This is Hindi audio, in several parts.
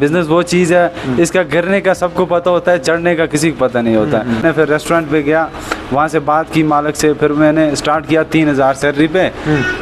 बिजनेस वो चीज़ है, इसका गिरने का सबको पता होता है, चढ़ने का किसी को पता नहीं होता है। मैं फिर रेस्टोरेंट पे गया, वहाँ से बात की मालिक से, फिर मैंने स्टार्ट किया 3000 सैलरी पे,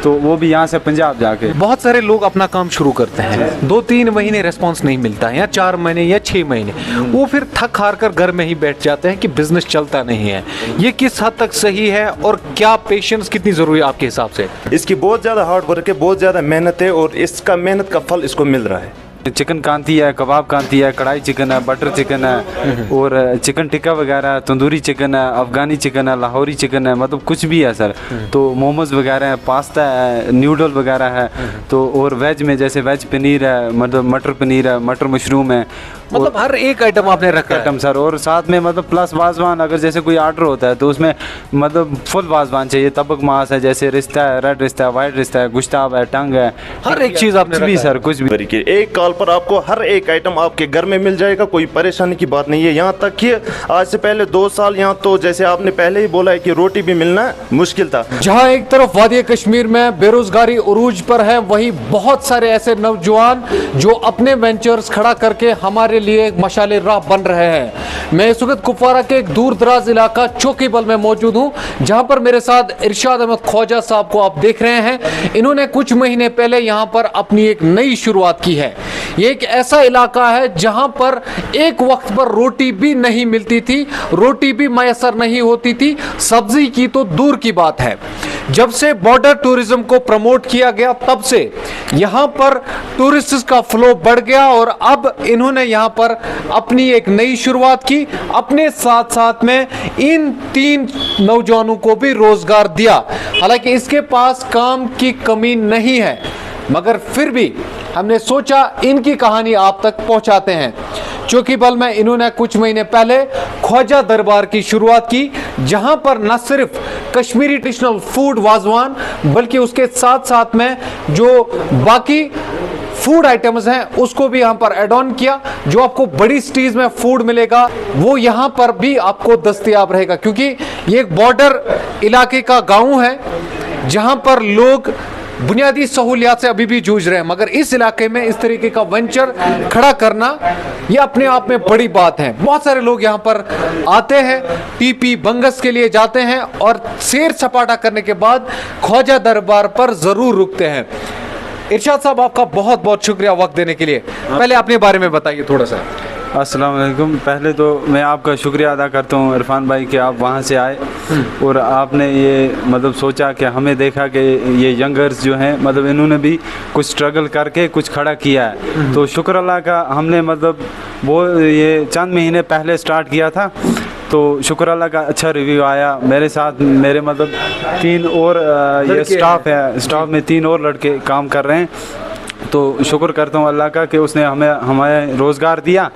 तो वो भी यहाँ से पंजाब जाके। बहुत सारे लोग अपना काम शुरू करते हैं, 2-3 महीने रिस्पांस नहीं मिलता है, या 4 महीने या 6 महीने, वो फिर थक हार कर घर में ही बैठ जाते हैं कि बिजनेस चलता नहीं है। ये किस हद तक सही है और क्या पेशेंस कितनी ज़रूरी है आपके हिसाब से? इसकी बहुत ज़्यादा हार्ड वर्क है, बहुत ज़्यादा मेहनत है और इसका मेहनत का फल इसको मिल रहा है। चिकन कांती है, कबाब कांती है, कढ़ाई चिकन है, बटर चिकन है, और चिकन टिक्का वगैरह है, तंदूरी चिकन है, अफ़गानी चिकन है, लाहौरी चिकन है, मतलब कुछ भी है सर। तो मोमोज़ वगैरह है, पास्ता है, न्यूडल वगैरह है। तो और वेज में जैसे वेज पनीर है, मतलब मटर पनीर है, मटर मशरूम है, मतलब हर एक आइटम आपने रखा है आइटम सर। और साथ में मतलब प्लस वाजवान, अगर जैसे कोई ऑर्डर होता है तो उसमें मतलब फुल वाजवान चाहिए। तबक मांस है, जैसे रिश्ता है, रेड रिश्ता है, वाइट रिश्ता है, गुश्ताब है, टंग है, हर एक चीज़ आपने कुछ भी सर, कुछ भी। तरीके एक कॉल पर आपको हर एक आइटम आपके घर में मिल जाएगा, कोई परेशानी की बात नहीं है। यहाँ तक कि आज से पहले 2 साल यहाँ तो जैसे आपने पहले ही बोला है कि रोटी भी मिलना मुश्किल था। जहाँ एक तरफ वादी कश्मीर में बेरोजगारी उरूज पर है, वहीं बहुत सारे ऐसे नौजवान जो अपने वेंचर्स खड़ा करके हमारे लिए एक मशाले राह बन रहे हैं। मैं इस वक्त कुपवारा के एक दूर दराज इलाका चौकीबल में मौजूद हूँ, जहाँ पर मेरे साथ इरशाद अहमद ख्वाजा साहब को आप देख रहे हैं। इन्होंने कुछ महीने पहले यहाँ पर अपनी एक नई शुरुआत की है। ये एक ऐसा इलाका है जहाँ पर एक वक्त पर रोटी भी नहीं मिलती थी, रोटी भी मैसर नहीं होती थी, सब्जी की तो दूर की बात है। जब से बॉर्डर टूरिज्म को प्रमोट किया गया तब से यहाँ पर टूरिस्ट का फ्लो बढ़ गया और अब इन्होंने यहाँ पर अपनी एक नई शुरुआत की। अपने साथ साथ में इन 3 नौजवानों को भी रोजगार दिया। हालांकि इसके पास काम की कमी नहीं है, मगर फिर भी हमने सोचा इनकी कहानी आप तक पहुंचाते हैं। चौकीबल में इन्होंने कुछ महीने पहले ख्वाजा दरबार की शुरुआत की, जहां पर न सिर्फ कश्मीरी ट्रेडिशनल फूड वाजवान, बल्कि उसके साथ साथ में जो बाकी फूड आइटम्स हैं उसको भी यहाँ पर एड ऑन किया। जो आपको बड़ी सिटीज में फूड मिलेगा वो यहाँ पर भी आपको दस्तयाब रहेगा, क्योंकि ये एक बॉर्डर इलाके का गांव है जहां पर लोग बुनियादी सहूलियात से अभी भी जूझ रहे हैं। मगर इस इलाके में इस तरीके का वेंचर खड़ा करना ये अपने आप में बड़ी बात है। बहुत सारे लोग यहाँ पर आते हैं, टीपी बंगस के लिए जाते हैं और सैर सपाटा करने के बाद ख्वाजा दरबार पर जरूर रुकते हैं। इरशाद साहब, आपका बहुत बहुत शुक्रिया वक्त देने के लिए। पहले अपने बारे में बताइए थोड़ा सा। अस्सलाम वालेकुम। पहले तो मैं आपका शुक्रिया अदा करता हूँ इरफान भाई कि आप वहाँ से आए और आपने ये मतलब सोचा कि हमें देखा कि ये यंगर्स जो हैं मतलब इन्होंने भी कुछ स्ट्रगल करके कुछ खड़ा किया है। तो शुक्र अल्लाह का, हमने मतलब वो ये चंद महीने पहले स्टार्ट किया था, तो शुक्र अल्लाह का अच्छा रिव्यू आया। मेरे साथ मेरे मतलब 3 और ये स्टाफ है, स्टाफ में 3 और लड़के काम कर रहे हैं। तो शुक्र करता हूँ अल्लाह का कि उसने हमें रोज़गार दिया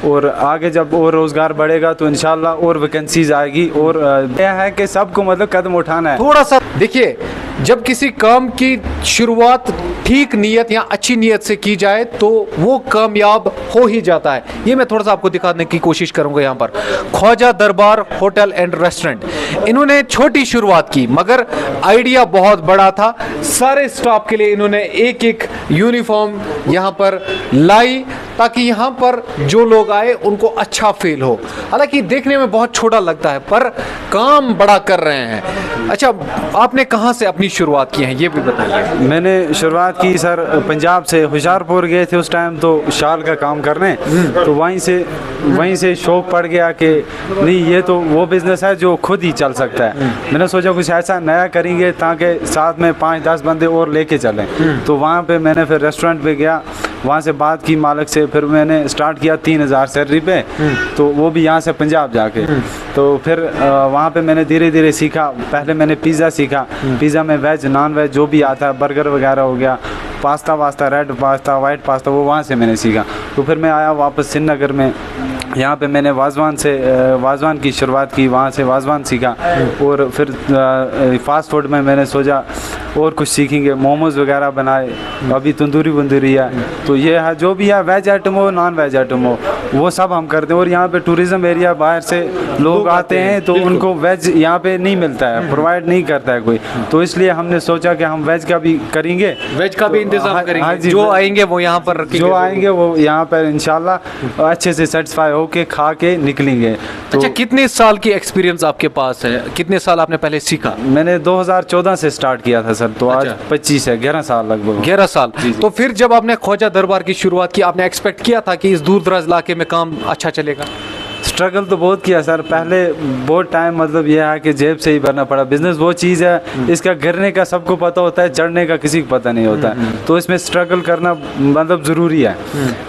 और आगे जब और रोज़गार बढ़ेगा तो इंशाल्लाह और वैकेंसीज आएगी। और यह है कि सबको मतलब कदम उठाना है। थोड़ा सा देखिए, जब किसी काम की शुरुआत ठीक नीयत या अच्छी नीयत से की जाए तो वो कामयाब हो ही जाता है। ये मैं थोड़ा सा आपको दिखाने की कोशिश करूंगा। यहाँ पर ख्वाजा दरबार होटल एंड रेस्टोरेंट, इन्होंने छोटी शुरुआत की मगर आइडिया बहुत बड़ा था। सारे स्टाफ के लिए इन्होंने एक यूनिफॉर्म यहाँ पर लाई ताकि यहाँ पर जो लोग आए उनको अच्छा फील हो। हालांकि देखने में बहुत छोटा लगता है पर काम बड़ा कर रहे हैं। अच्छा, आपने कहाँ से अपनी शुरुआत की है ये भी बताइए। मैंने शुरुआत की सर पंजाब से, हुशियारपुर गए थे उस टाइम तो शाल का काम करने, तो वहीं से शौक पड़ गया कि नहीं ये तो वो बिज़नेस है जो खुद ही चल सकता है। मैंने सोचा कुछ ऐसा नया करेंगे ताकि साथ में 5-10 बंदे और लेके चलें। तो वहाँ पे मैंने फिर रेस्टोरेंट पे गया, वहाँ से बात की मालिक से, फिर मैंने स्टार्ट किया 3000 सैलरी पे, तो वो भी यहाँ से पंजाब जाके। तो फिर वहाँ पे मैंने धीरे धीरे सीखा। पहले मैंने पिज़्ज़ा सीखा, पिज़्ज़ा में वेज नॉन वेज जो भी आता है, बर्गर वगैरह हो गया, पास्ता वास्ता, रेड पास्ता, वाइट पास्ता, वो वहाँ से मैंने सीखा। तो फिर मैं आया वापस श्रीनगर में, यहाँ पे मैंने वाजवान की शुरुआत की, वहाँ से वाजवान सीखा और फिर फास्ट फूड में मैंने सोचा और कुछ सीखेंगे, मोमोज़ वगैरह बनाए, अभी तंदूरी वंदूरी है। तो ये है जो भी है, वेज आइटम हो नॉन वेज आइटम हो वो सब हम करते हैं। और यहाँ पे टूरिज़्म एरिया, बाहर से लोग आते हैं तो उनको वेज यहाँ पे नहीं मिलता है, प्रोवाइड नहीं करता है कोई, तो इसलिए हमने सोचा कि हम वेज का भी करेंगे, वेज का भी इंतजाम करेंगे। हाँ जी, जो आएंगे वो यहाँ पर रखेंगे, जो आएंगे वो यहाँ पर इंशाल्लाह अच्छे से सेटिस्फाई होके खा के निकलेंगे। तो अच्छा, कितने साल की एक्सपीरियंस आपके पास है? कितने साल आपने पहले सीखा? मैंने 2014 से स्टार्ट किया था सर, तो आज 25 है, 11 साल लगभग। 11 साल। तो फिर जब आपने ख्वाजा दरबार की शुरुआत की, आपने एक्सपेक्ट किया था कि इस दूर दराज इलाके में काम अच्छा चलेगा? स्ट्रगल तो बहुत किया सर, पहले बहुत टाइम, मतलब ये है कि जेब से ही भरना पड़ा। बिजनेस वो चीज़ है, इसका गिरने का सबको पता होता है, चढ़ने का किसी को पता नहीं होता है, तो इसमें स्ट्रगल करना मतलब ज़रूरी है।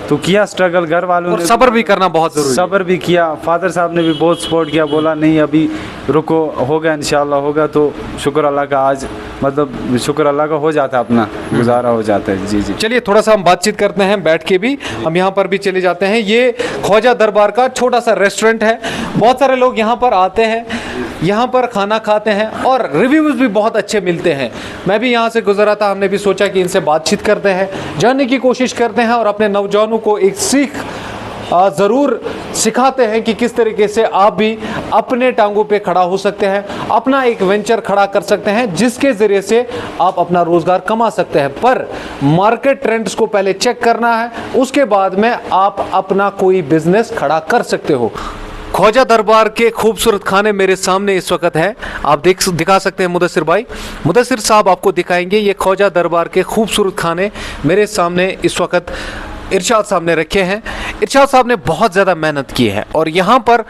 तो किया स्ट्रगल, घर वालों ने सब्र भी करना बहुत ज़रूरी है। सब्र भी किया, फादर साहब ने भी बहुत सपोर्ट किया, बोला नहीं अभी रुको, होगा इंशाल्लाह होगा। तो शुक्र अल्लाह का, आज मतलब शुक्र अल्लाह का हो जाता है, अपना गुजारा हो जाता है। जी जी, चलिए थोड़ा सा हम बातचीत करते हैं बैठ के भी, हम यहाँ पर भी चले जाते हैं। ये ख्वाजा दरबार का छोटा सा रेस्टोरेंट है, बहुत सारे लोग यहाँ पर आते हैं, यहाँ पर खाना खाते हैं और रिव्यूज़ भी बहुत अच्छे मिलते हैं। मैं भी यहाँ से गुजरा था, हमने भी सोचा कि इनसे बातचीत करते हैं, जानने की कोशिश करते हैं और अपने नौजवानों को एक सीख ज़रूर सिखाते हैं कि किस तरीके से आप भी अपने टांगों पे खड़ा हो सकते हैं, अपना एक वेंचर खड़ा कर सकते हैं जिसके ज़रिए से आप अपना रोज़गार कमा सकते हैं। पर मार्केट ट्रेंड्स को पहले चेक करना है, उसके बाद में आप अपना कोई बिजनेस खड़ा कर सकते हो। ख्वाजा दरबार के खूबसूरत खाने मेरे सामने इस वक्त है, आप दिखा सकते हैं मुदस्सिर भाई, मुदस्सिर साहब आपको दिखाएंगे ये ख्वाजा दरबार के खूबसूरत खाने मेरे सामने इस वक्त इरशाद साहब ने रखे हैं। इरशाद साहब ने बहुत ज़्यादा मेहनत की है और यहाँ पर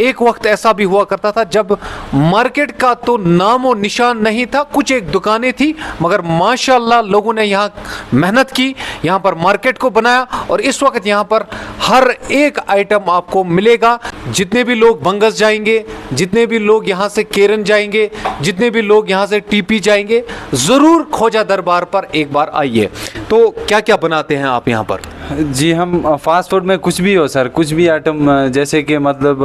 एक वक्त ऐसा भी हुआ करता था जब मार्केट का तो नाम और निशान नहीं था, कुछ एक दुकानें थी, मगर माशाल्लाह लोगों ने यहाँ मेहनत की, यहाँ पर मार्केट को बनाया और इस वक्त यहाँ पर हर एक आइटम आपको मिलेगा। जितने भी लोग बंगस जाएंगे, जितने भी लोग यहाँ से केरन जाएंगे, जितने भी लोग यहाँ से टीपी जाएंगे, ज़रूर ख्वाजा दरबार पर एक बार आइए। तो क्या क्या बनाते हैं आप यहाँ पर? जी, हम फास्ट फूड में कुछ भी हो सर, कुछ भी आइटम, जैसे कि मतलब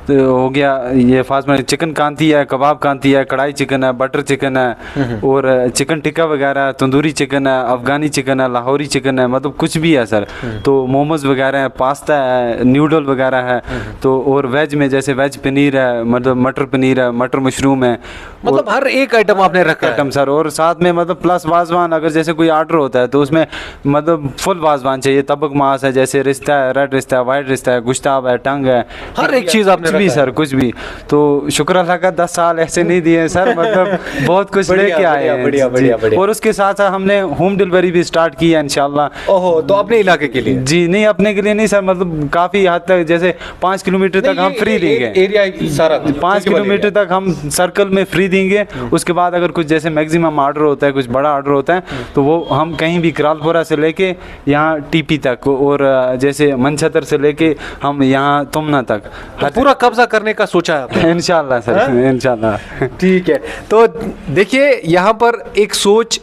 हो गया ये फास्ट फूड, चिकन कांती है, कबाब कांती है, कढ़ाई चिकन है, बटर चिकन है और चिकन टिक्का वगैरह, तंदूरी चिकन है, अफगानी चिकन है, लाहौरी चिकन है, मतलब कुछ भी है सर। तो मोमोज वगैरह है, पास्ता है, न्यूडल वगैरह है। तो और वेज में जैसे वेज पनीर है, मतलब मटर पनीर है, मटर मशरूम है, मतलब हर एक आइटम आपने रखा है आइटम सर। और साथ में मतलब प्लस वाजवान, अगर जैसे कोई ऑर्डर होता है तो उसमें मतलब फुल वाजवान चाहिए, तबक मांस है, जैसे रिश्ता है, रेड रिश्ता है, वाइट रिश्ता है, गुश्ताब है, टंग है, हर एक चीज़ आपने कुछ भी सर, कुछ भी। तो शुक्र अल्लाह का 10 साल ऐसे नहीं दिए सर, मतलब बहुत कुछ लेके आए हैं। बढ़िया, बढ़िया, बढ़िया। और उसके साथ साथ हमने होम डिलीवरी भी स्टार्ट की है इंशाल्लाह। ओहो, तो अपने इलाके के लिए? जी नहीं, अपने के लिए नहीं सर, मतलब काफ़ी हद तक, जैसे 5 किलोमीटर तक हम फ्री देंगे, एरिया सारा 5 किलोमीटर तक हम सर्कल में फ्री देंगे। उसके बाद अगर कुछ जैसे मैक्सिमम ऑर्डर होता है, कुछ बड़ा ऑर्डर होता है, तो वो हम कहीं भी करालपुरा से लेके यहाँ टीपी तक और जैसे मनछतर से लेके हम यहाँ तुमना तक तो पूरा कब्जा करने का सोचा है आपने? इंशाल्लाह सर, इंशाल्लाह। ठीक है। तो देखिए यहाँ पर एक सोच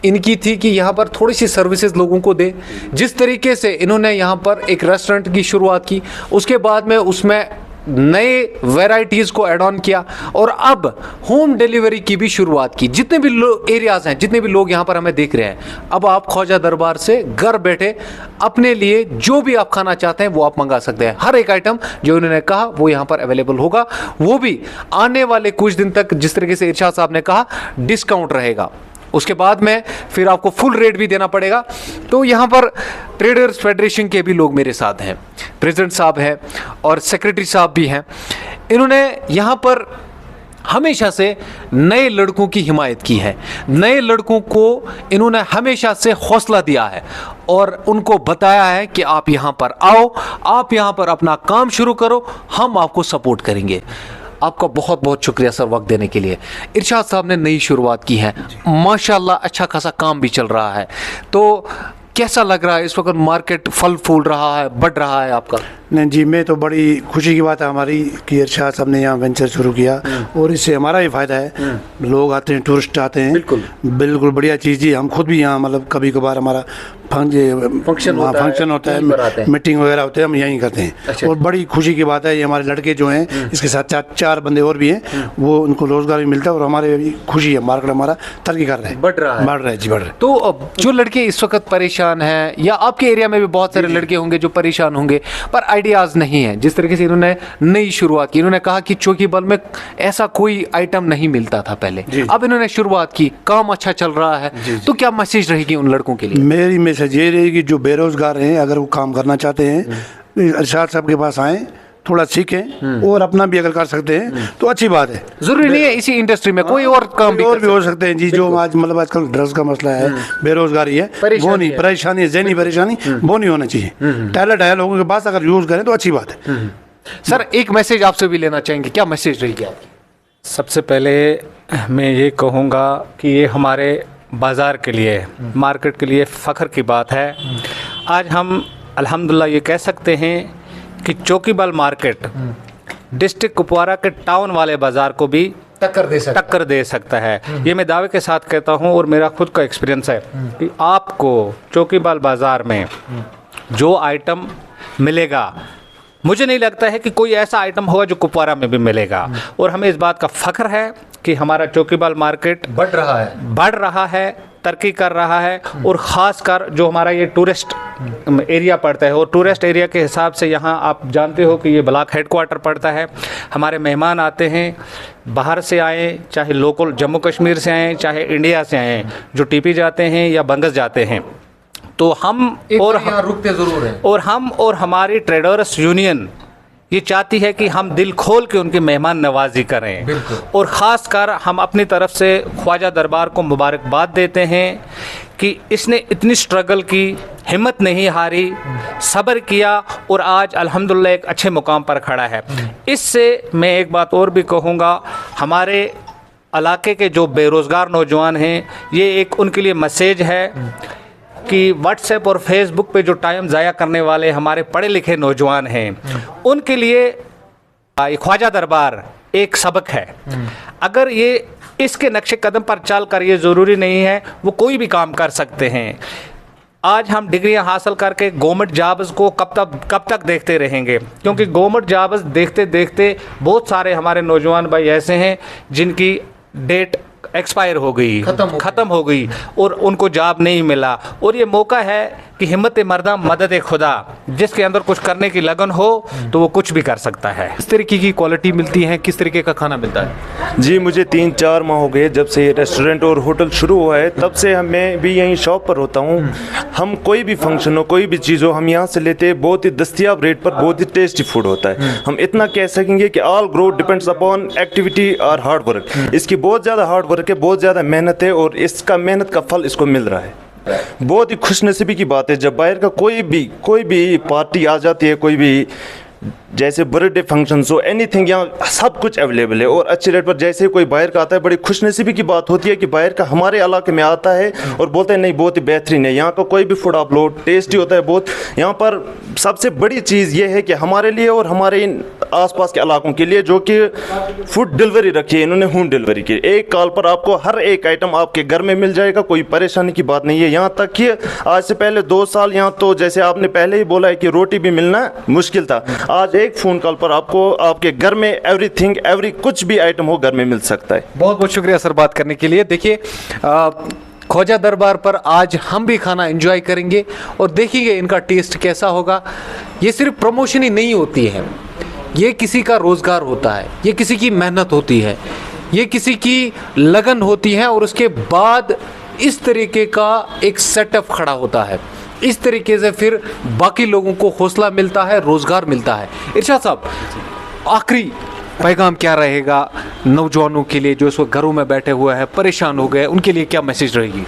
इनकी थी कि यहाँ पर थोड़ी सी सर्विसेज लोगों को दे। जिस तरीके से इन्होंने यहाँ पर एक रेस्टोरेंट की शुरुआत की, उसके बाद में उसमें नए वैरायटीज़ को ऐड ऑन किया और अब होम डिलीवरी की भी शुरुआत की। जितने भी एरियाज़ हैं, जितने भी लोग यहाँ पर हमें देख रहे हैं, अब आप ख्वाजा दरबार से घर बैठे अपने लिए जो भी आप खाना चाहते हैं वो आप मंगा सकते हैं। हर एक आइटम जो इन्होंने कहा वो यहाँ पर अवेलेबल होगा, वो भी आने वाले कुछ दिन तक। जिस तरीके से इरशाद साहब ने कहा डिस्काउंट रहेगा, उसके बाद में फिर आपको फुल रेट भी देना पड़ेगा। तो यहाँ पर ट्रेडर्स फेडरेशन के भी लोग मेरे साथ हैं, प्रेसिडेंट साहब हैं और सेक्रेटरी साहब भी हैं। इन्होंने यहाँ पर हमेशा से नए लड़कों की हिमायत की है, नए लड़कों को इन्होंने हमेशा से हौसला दिया है और उनको बताया है कि आप यहाँ पर आओ, आप यहाँ पर अपना काम शुरू करो, हम आपको सपोर्ट करेंगे। आपका बहुत बहुत शुक्रिया सर वक्त देने के लिए। इरशाद साहब ने नई शुरुआत की है, माशाल्लाह अच्छा खासा काम भी चल रहा है, तो कैसा लग रहा है इस वक्त? मार्केट फल फूल रहा है, बढ़ रहा है आपका? नहीं जी, मैं तो बड़ी खुशी की बात है हमारी कि इरशाद साहब ने यहाँ वेंचर शुरू किया और इससे हमारा भी फ़ायदा है। लोग आते हैं, टूरिस्ट आते हैं, बिल्कुल बिल्कुल बढ़िया चीज़ जी। हम खुद भी यहाँ मतलब कभी कभार हमारा फंक्शन होता है, मीटिंग वगैरह होते हैं, हम यहीं करते हैं। अच्छा। और बड़ी खुशी की बात है, ये हमारे लड़के जो हैं, इसके साथ चार बंदे और भी हैं, वो उनको रोजगार भी मिलता है और हमारे भी खुशी है, मार्केट हमारा तरक्की कर रहा है, बढ़ रहा है जी, बढ़ रहा है। तो अब जो लड़के इस वक्त परेशान हैं, या आपके एरिया में भी बहुत सारे लड़के होंगे जो परेशान होंगे पर आइडियाज नहीं है, जिस तरीके से इन्होंने नई शुरुआत की, इन्होंने कहा कि चौकीबल में ऐसा कोई आइटम नहीं मिलता था पहले, अब इन्होंने शुरुआत की, काम अच्छा चल रहा है, तो क्या मैसेज रहेगी उन लड़कों के लिए? मेरी मैसेज ये रहेगी, जो बेरोजगार हैं, अगर वो काम करना चाहते हैं, इरशाद साहब के पास आएँ, थोड़ा सीखें और अपना भी अगर कर सकते हैं तो अच्छी बात है। जरूरी नहीं है इसी इंडस्ट्री में, कोई और काम भी हो सकते हैं जी। जो आज मतलब आजकल ड्रग्स का मसला है, बेरोजगारी है, वो नहीं, परेशानी है, ज़हनी परेशानी, वो नहीं होना चाहिए। टैलेंट है लोगों के पास, अगर यूज़ करें तो अच्छी बात है। सर एक मैसेज आपसे भी लेना चाहेंगे, क्या मैसेज रहेगी आपकी? सबसे पहले मैं ये कहूँगा कि ये हमारे बाज़ार के लिए, मार्केट के लिए फ़ख्र की बात है। आज हम अल्हम्दुलिल्लाह ये कह सकते हैं कि चौकीबल मार्केट डिस्ट्रिक्ट कुपवारा के टाउन वाले बाज़ार को भी टक्कर दे सकता है। ये मैं दावे के साथ कहता हूँ और मेरा खुद का एक्सपीरियंस है कि आपको चौकीबल बाज़ार में जो आइटम मिलेगा, मुझे नहीं लगता है कि कोई ऐसा आइटम होगा जो कुपवारा में भी मिलेगा। और हमें इस बात का फ़ख्र है कि हमारा चौकीबल मार्केट बढ़ रहा है, तरक्की कर रहा है। और ख़ास कर जो हमारा ये टूरिस्ट एरिया पड़ता है, और टूरिस्ट एरिया के हिसाब से यहाँ आप जानते हो कि ये ब्लॉक हेडक्वार्टर पड़ता है। हमारे मेहमान आते हैं, बाहर से आए, चाहे लोकल जम्मू कश्मीर से आएँ, चाहे इंडिया से आएँ, जो टीपी जाते हैं या बंगस जाते हैं, तो हम रुकते ज़रूर हैं। और हम और हमारी ट्रेडर्स यूनियन ये चाहती है कि हम दिल खोल के उनकी मेहमान नवाजी करें। और ख़ास कर हम अपनी तरफ से ख्वाजा दरबार को मुबारकबाद देते हैं कि इसने इतनी स्ट्रगल की, हिम्मत नहीं हारी, सब्र किया और आज अल्हम्दुलिल्लाह एक अच्छे मुकाम पर खड़ा है। इससे मैं एक बात और भी कहूँगा, हमारे इलाके के जो बेरोज़गार नौजवान हैं, ये एक उनके लिए मैसेज है कि व्हाट्सएप और फेसबुक पे जो टाइम ज़ाया करने वाले हमारे पढ़े लिखे नौजवान हैं, उनके लिए ख्वाजा दरबार एक सबक है। अगर ये इसके नक्शे कदम पर चल कर, ये ज़रूरी नहीं है वो कोई भी काम कर सकते हैं। आज हम डिग्रियां हासिल करके गवर्नमेंट जॉब्स को कब तक देखते रहेंगे, क्योंकि गवर्नमेंट जॉब्स देखते देखते बहुत सारे हमारे नौजवान भाई ऐसे हैं जिनकी डेट एक्सपायर हो गई, ख़त्म हो गई और उनको जॉब नहीं मिला। और ये मौका है कि हिम्मत मर्दा मदद खुदा, जिसके अंदर कुछ करने की लगन हो तो वो कुछ भी कर सकता है। किस तरीके की क्वालिटी मिलती है, किस तरीके का खाना मिलता है? जी, मुझे 3-4 माह हो गए जब से रेस्टोरेंट और होटल शुरू हुआ है, तब से मैं भी यहीं शॉप पर होता हूँ। हम कोई भी फंक्शन हो, कोई भी चीज़ हो, हम यहाँ से लेते हैं। बहुत ही दस्तियाब रेट पर बहुत ही टेस्टी फूड होता है। हम इतना कह सकेंगे कि all growth depends upon activity और हार्ड वर्क। इसकी बहुत ज़्यादा हार्ड वर्क है, बहुत ज़्यादा मेहनत है और इसका मेहनत का फल इसको मिल रहा है। बहुत ही खुशनसीबी की बात है जब बाहर का कोई भी पार्टी आ जाती है, कोई भी जैसे बर्थडे फंक्शन हो, एनीथिंग, यहाँ सब कुछ अवेलेबल है और अच्छे रेट पर। जैसे कोई बाहर का आता है, बड़ी खुशनसीबी की बात होती है कि बाहर का हमारे इलाके में आता है और बोलते हैं नहीं बहुत ही बेहतरीन है, यहाँ का कोई भी फूड आप लो टेस्टी होता है बहुत। यहाँ पर सबसे बड़ी चीज़ ये है कि हमारे लिए और हमारे इन आसपास के इलाकों के लिए जो कि फूड डिलीवरी रखी है इन्होंने, होम डिलीवरी की। एक कॉल पर आपको हर एक आइटम आपके घर में मिल जाएगा, कोई परेशानी की बात नहीं है। यहाँ तक कि आज से पहले 2 साल यहाँ तो जैसे आपने पहले ही बोला है कि रोटी भी मिलना मुश्किल था, आज एक फ़ोन कॉल पर आपको आपके घर में एवरीथिंग कुछ भी आइटम हो घर में मिल सकता है। बहुत बहुत शुक्रिया सर बात करने के लिए। देखिए ख्वाजा दरबार पर आज हम भी खाना एंजॉय करेंगे और देखेंगे इनका टेस्ट कैसा होगा। ये सिर्फ प्रमोशन ही नहीं होती है, ये किसी का रोज़गार होता है, ये किसी की मेहनत होती है, ये किसी की लगन होती है और उसके बाद इस तरीके का एक सेटअप खड़ा होता है। इस तरीके से फिर बाकी लोगों को हौसला मिलता है, रोज़गार मिलता है। इरशाद साहब, आखिरी पैगाम क्या रहेगा नौजवानों के लिए जो इस वक्त घरों में बैठे हुए हैं, परेशान हो गए, उनके लिए क्या मैसेज रहेगी?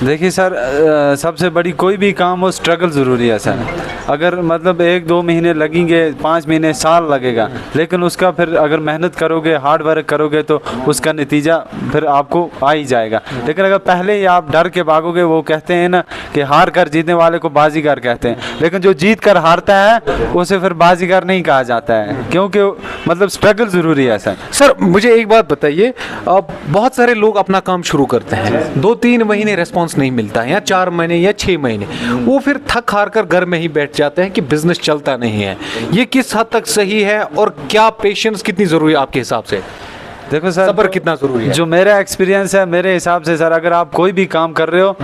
देखिए सर, सबसे बड़ी कोई भी काम हो स्ट्रगल ज़रूरी है सर। अगर मतलब 1-2 महीने लगेंगे, 5 महीने, साल लगेगा, लेकिन उसका फिर अगर मेहनत करोगे, हार्ड वर्क करोगे तो उसका नतीजा फिर आपको आ ही जाएगा। लेकिन अगर पहले ही आप डर के भागोगे, वो कहते हैं ना कि हार कर जीतने वाले को बाजीगर कहते हैं, लेकिन जो जीत कर हारता है उसे फिर बाजीगर नहीं कहा जाता है, क्योंकि मतलब स्ट्रगल ज़रूरी है सर मुझे एक बात बताइए, बहुत सारे लोग अपना काम शुरू करते हैं, 2-3 महीने रिस्पॉन्स नहीं मिलता है, या 4 महीने या 6 महीने, वो फिर थक हार कर घर में ही बैठ जाते हैं कि बिजनेस चलता नहीं है। ये किस हद तक सही है और क्या पेशेंस कितनी ज़रूरी है आपके हिसाब से? देखो सर, सब्र कितना ज़रूरी है? जो मेरा एक्सपीरियंस है, मेरे हिसाब से सर, अगर आप कोई भी काम कर रहे हो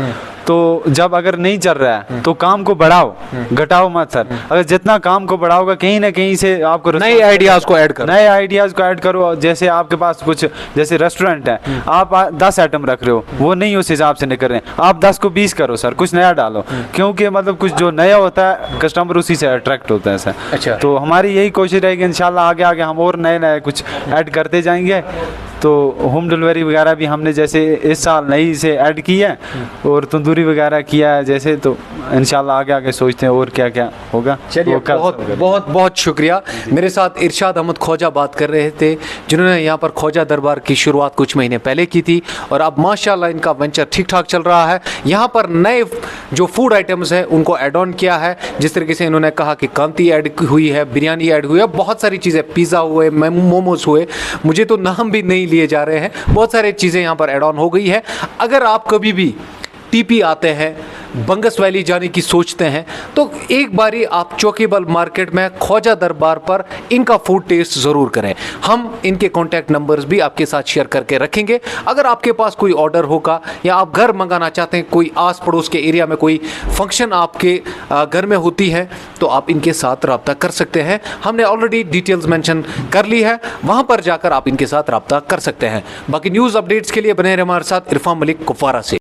तो जब अगर नहीं चल रहा है तो काम को बढ़ाओ, घटाओ मत सर। अगर जितना काम को बढ़ाओगे कहीं ना कहीं से आपको नए आइडियाज़ को ऐड करो। जैसे आपके पास कुछ, जैसे रेस्टोरेंट है, आप 10 आइटम रख रहे हो, वो नहीं उस हिसाब से नहीं कर रहे हैं, आप 10 को 20 करो सर, कुछ नया डालो, क्योंकि मतलब कुछ जो नया होता है कस्टमर उसी से अट्रैक्ट होता है सर। अच्छा। तो हमारी यही कोशिश रहेगी इंशाल्लाह, आगे आगे हम और नए कुछ ऐड करते जाएंगे। तो होम डिलीवरी वगैरह भी हमने जैसे इस साल नई से ऐड की है, और तंदूरी वगैरह किया है जैसे, तो इंशाल्लाह आगे आगे सोचते हैं और क्या क्या होगा। चलिए, बहुत शुक्रिया। मेरे साथ इरशाद अहमद ख्वाजा बात कर रहे थे, जिन्होंने यहाँ पर ख्वाजा दरबार की शुरुआत कुछ महीने पहले की थी, और अब माशाल्लाह इनका वेंचर ठीक ठाक चल रहा है। यहाँ पर नए जो फूड आइटम्स हैं उनको ऐड ऑन किया है, जिस तरीके से इन्होंने कहा कि कांती ऐड हुई है, बिरयानी ऐड हुई है, बहुत सारी चीज़ें, पिज़्ज़ा हुए, मोमोज हुए, मुझे तो नाम भी नहीं लिए जा रहे हैं, बहुत सारी चीज़ें यहाँ पर ऐड ऑन हो गई है। अगर आप कभी भी टीपी आते हैं, बंगस वैली जाने की सोचते हैं, तो एक बारी आप चौकीबल मार्केट में ख्वाजा दरबार पर इनका फूड टेस्ट ज़रूर करें। हम इनके कॉन्टैक्ट नंबर्स भी आपके साथ शेयर करके रखेंगे। अगर आपके पास कोई ऑर्डर होगा या आप घर मंगाना चाहते हैं, कोई आस पड़ोस के एरिया में कोई फंक्शन आपके घर में होती है, तो आप इनके साथ रब्ता कर सकते हैं। हमने ऑलरेडी डिटेल्स मेंशन कर ली है, वहाँ पर जाकर आप इनके साथ रब्ता कर सकते हैं। बाकी न्यूज़ अपडेट्स के लिए बने रहे हमारे साथ। इरफान मलिक, कुपवारा से।